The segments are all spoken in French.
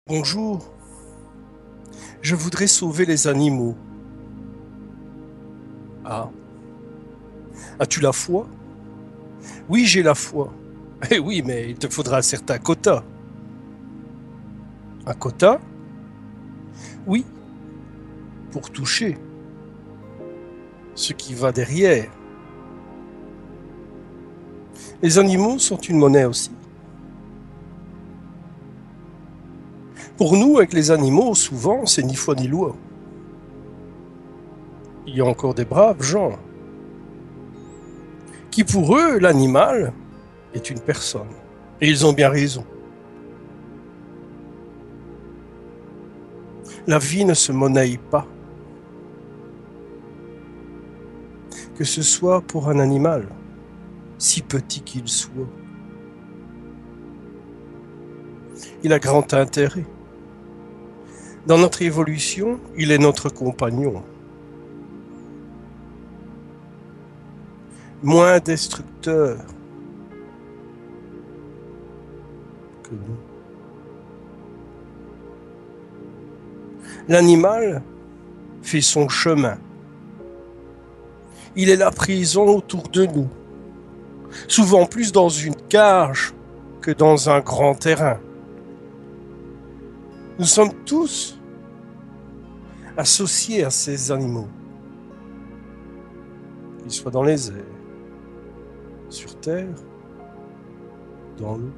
Bonjour, je voudrais sauver les animaux. Ah, as-tu la foi? Oui, j'ai la foi. Eh oui, mais il te faudra un certain quota. Un quota? Oui, pour toucher ce qui va derrière. Les animaux sont une monnaie aussi. Pour nous, avec les animaux, souvent, c'est ni foi ni loi. Il y a encore des braves gens qui, pour eux, l'animal est une personne. Et ils ont bien raison. La vie ne se monnaie pas. Que ce soit pour un animal, si petit qu'il soit. Il a grand intérêt. Dans notre évolution, il est notre compagnon. Moins destructeur que nous. L'animal fait son chemin. Il est la prison autour de nous, souvent plus dans une cage que dans un grand terrain. Nous sommes tous associés à ces animaux, qu'ils soient dans les airs, sur terre, dans l'eau.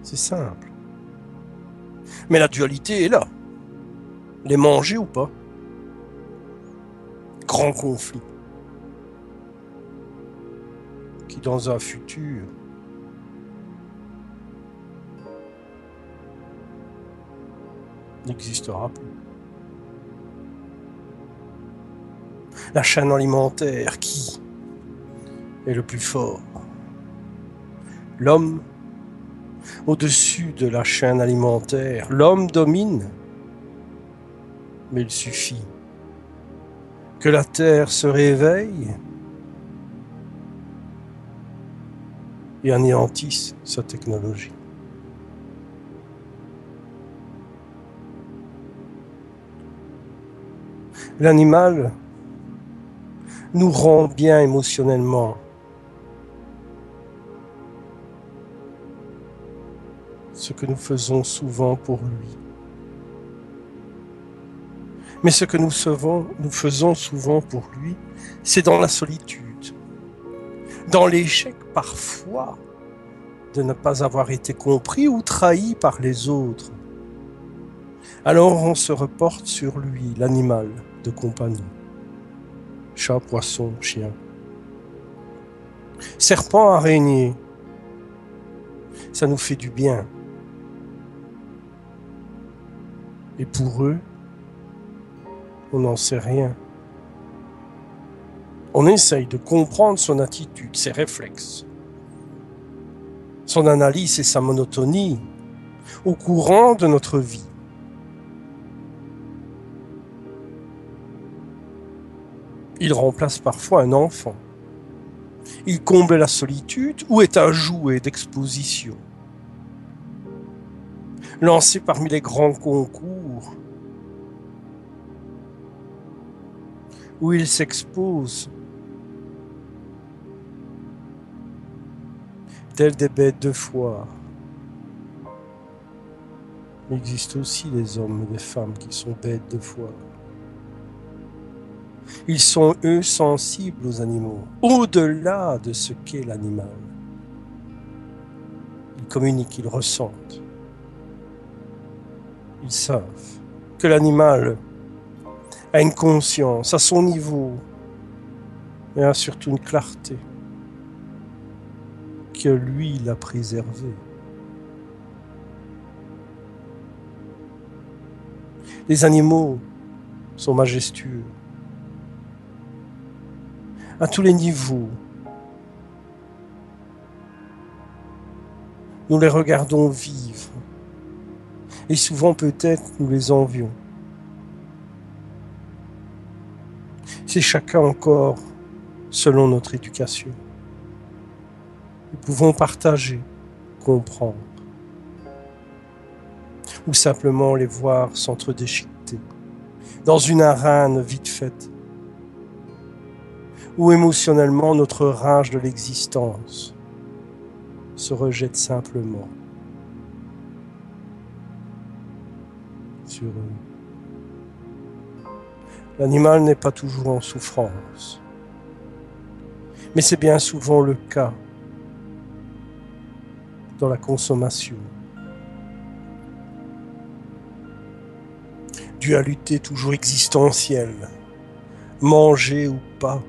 C'est simple. Mais la dualité est là. Les manger ou pas? Grand conflit. Qui dans un futur n'existera plus. La chaîne alimentaire, qui est le plus fort? L'homme au-dessus de la chaîne alimentaire. L'homme domine, mais il suffit que la Terre se réveille et anéantisse sa technologie. L'animal nous rend bien émotionnellement. Ce que nous faisons souvent pour lui. Mais ce que nous faisons souvent pour lui, c'est dans la solitude, dans l'échec parfois de ne pas avoir été compris ou trahi par les autres. Alors on se reporte sur lui, l'animal de compagnie. Chat, poisson, chien. Serpent, araignée. Ça nous fait du bien. Et pour eux, on n'en sait rien. On essaye de comprendre son attitude, ses réflexes, son analyse et sa monotonie au courant de notre vie. Il remplace parfois un enfant. Il comble la solitude ou est un jouet d'exposition. Lancé parmi les grands concours, où ils s'exposent, tels des bêtes de foire. Il existe aussi des hommes et des femmes qui sont bêtes de foire. Ils sont, eux, sensibles aux animaux, au-delà de ce qu'est l'animal. Ils communiquent, ils ressentent. Ils savent que l'animal a une conscience à son niveau et a surtout une clarté que lui, il a préservée. Les animaux sont majestueux à tous les niveaux. Nous les regardons vivre et souvent peut-être nous les envions. C'est chacun encore selon notre éducation. Nous pouvons partager, comprendre ou simplement les voir s'entre-déchiqueter dans une arène vite faite où émotionnellement notre rage de l'existence se rejette simplement sur eux. L'animal n'est pas toujours en souffrance, mais c'est bien souvent le cas dans la consommation. Dualité toujours existentielle, manger ou pas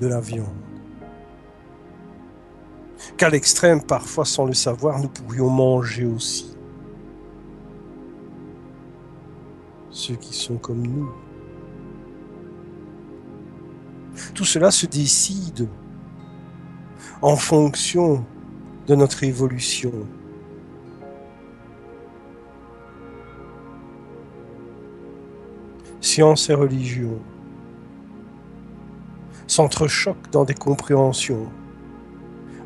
de la viande. Qu'à l'extrême, parfois sans le savoir, nous pourrions manger aussi ceux qui sont comme nous. Tout cela se décide en fonction de notre évolution. Science et religion s'entrechoquent dans des compréhensions.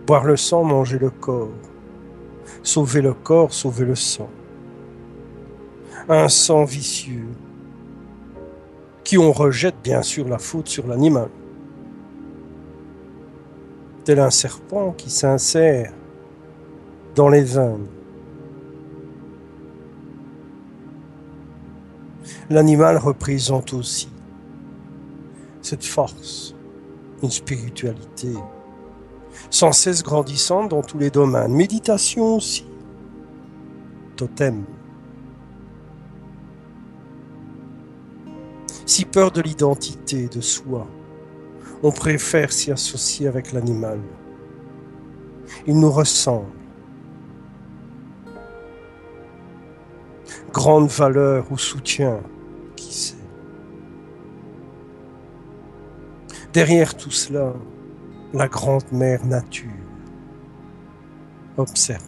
Boire le sang, manger le corps. Sauver le corps, sauver le sang. Un sang vicieux qui on rejette bien sûr la faute sur l'animal. Tel un serpent qui s'insère dans les veines. L'animal représente aussi cette force, une spiritualité sans cesse grandissante dans tous les domaines. Méditation aussi, totem. Si peur de l'identité, de soi, on préfère s'y associer avec l'animal. Il nous ressemble. Grande valeur ou soutien, qui sait. Derrière tout cela, la grande mère nature observe.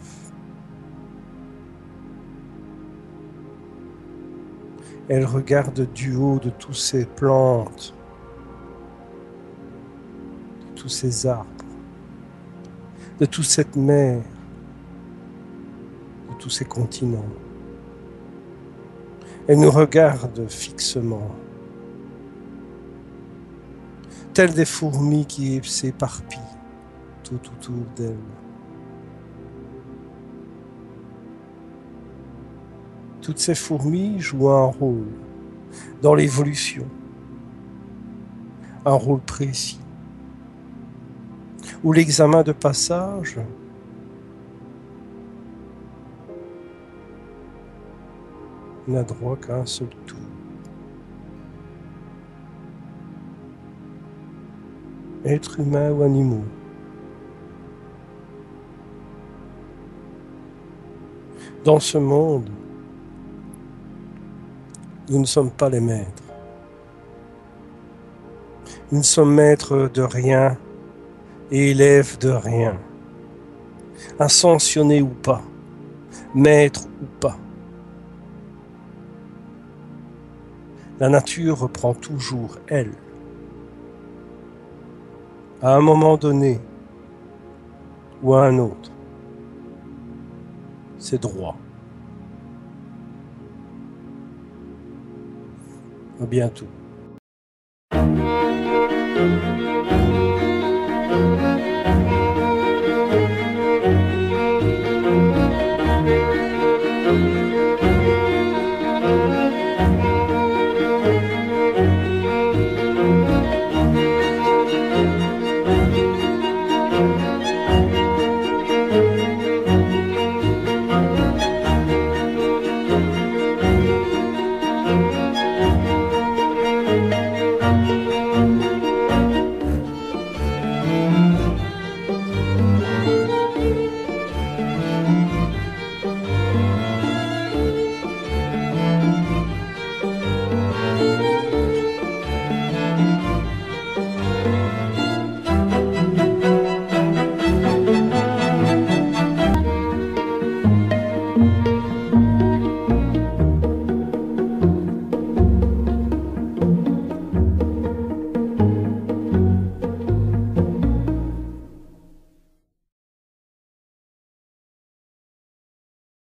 Elle regarde du haut de toutes ces plantes, de tous ces arbres, de toute cette mer, de tous ces continents. Elle nous regarde fixement, telles des fourmis qui s'éparpillent tout autour d'elle. Toutes ces fourmis jouent un rôle dans l'évolution, un rôle précis, où l'examen de passage n'a droit qu'à un seul tour. Êtres humains ou animaux, dans ce monde, nous ne sommes pas les maîtres. Nous ne sommes maîtres de rien et élèves de rien. Ascensionné ou pas, maître ou pas. La nature reprend toujours, elle, à un moment donné ou à un autre, ses droits. À bientôt.